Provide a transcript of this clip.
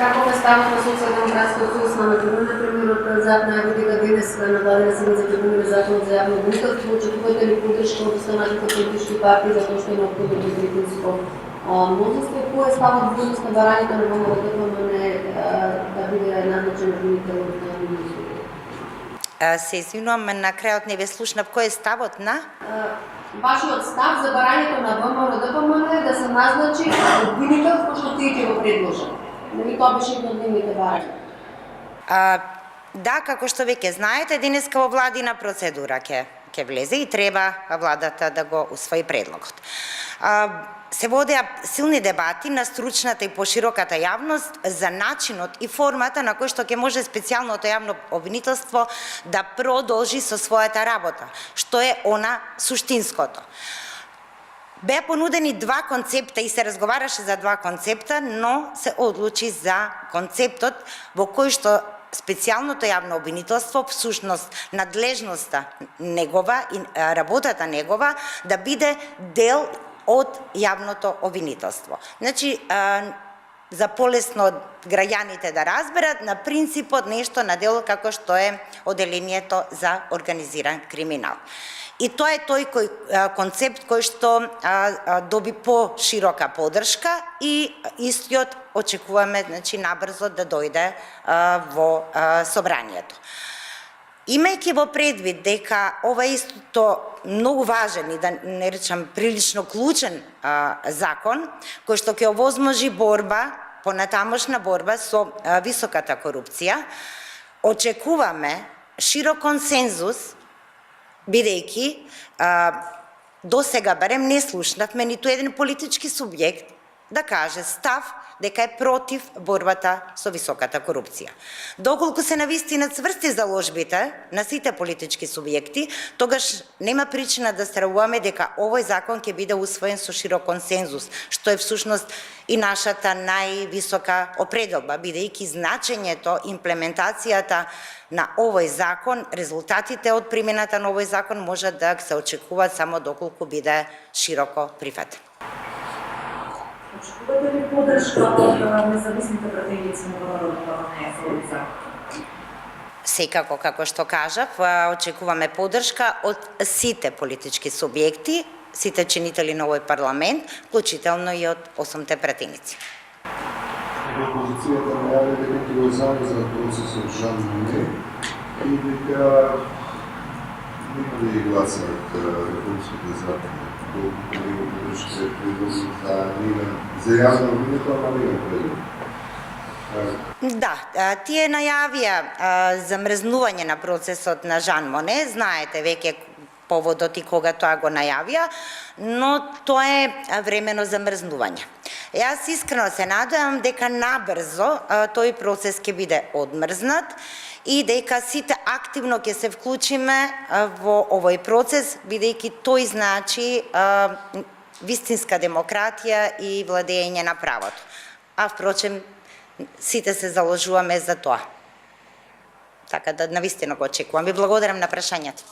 Каков е ставот на Социјалдемократскиот сојуз на Македонија, например, од Западна Европа денес на дадена седмица ќе помине законот за јавно обвинителство, очекувате ли поддршка од останатите политички партии затоа што е неопходно двотретинско мнозинство? Кој е ставот бујност на барањето на ВМРО-ДПМН да биде назначен обвинител од министрите? Се извинувам, на крајот не ве слушнав. Кој е ставот на? Вашиот став за барањето на ВМРО-ДПМН да се назначи обвинител кој што тие ќе го предложат. Нели тоа беше едно од нивните барања? Да, како што веќе знаете, денеска во владина процедура ќе влезе и треба владата да го усвои предлогот. Се водеа силни дебати на стручната и пошироката јавност за начинот и формата на кој што ќе може специјалното јавно обвинителство да продолжи со својата работа, што е она суштинското. Беа понудени два концепта и се разговараше за два концепта, но се одлучи за концептот во кој што специјалното јавно обвинителство, всушност надлежноста негова и работата негова да биде дел од јавното обвинителство. Значи, за полесно граѓаните да разберат, на принципот нешто на дело како што е оделението за организиран криминал. И тоа е тој концепт кој што доби по-широка поддршка и истиот очекуваме, значи, набрзо да дојде во собранието. Имајќи во предвид дека ова исто многу важен и да не речам прилично клучен закон, кој што ќе овозможи борба, понатамошна борба со високата корупција, очекуваме широк консензус, бидејќи досега барем не слушнавме ниту еден политички субјект да каже став дека е против борбата со високата корупција. Доколку се навистина цврсти заложбите на сите политички субјекти, тогаш нема причина да стравуваме дека овој закон ќе биде усвоен со широк консензус, што е всушност и нашата највисока определба, бидејќи значењето, имплементацијата на овој закон, резултатите од примената на овој закон може да се очекуваат само доколку биде широко прифатен. Очекувате ли поддршка од независните пратеници на ВМРО-ДПМН за овој закон? Секако, како што кажав, очекуваме поддршка од сите политички субјекти, сите чинители на овој парламент, вклучително и од 8-те пратеници. Опозицијата најави дека ќе го замрзна процесот Жан Моне и дека нема да ги гласаат реформските закони. Колку не го поддршите предложи за јавно обвинително, ама нема предлог. Да, тие најавија замрзнување на процесот на Жан Моне, знаете веќе поводот и кога тоа го најавија, но тоа е времено замрзнување. Јас искрено се надевам дека набрзо тој процес ќе биде одмрзнат и дека сите активно ќе се вклучиме во овој процес, бидејќи тој значи вистинска демократија и владење на правото. А впрочем, сите се заложуваме за тоа. Така да навистина го очекувам. Ви благодарам на прашањето.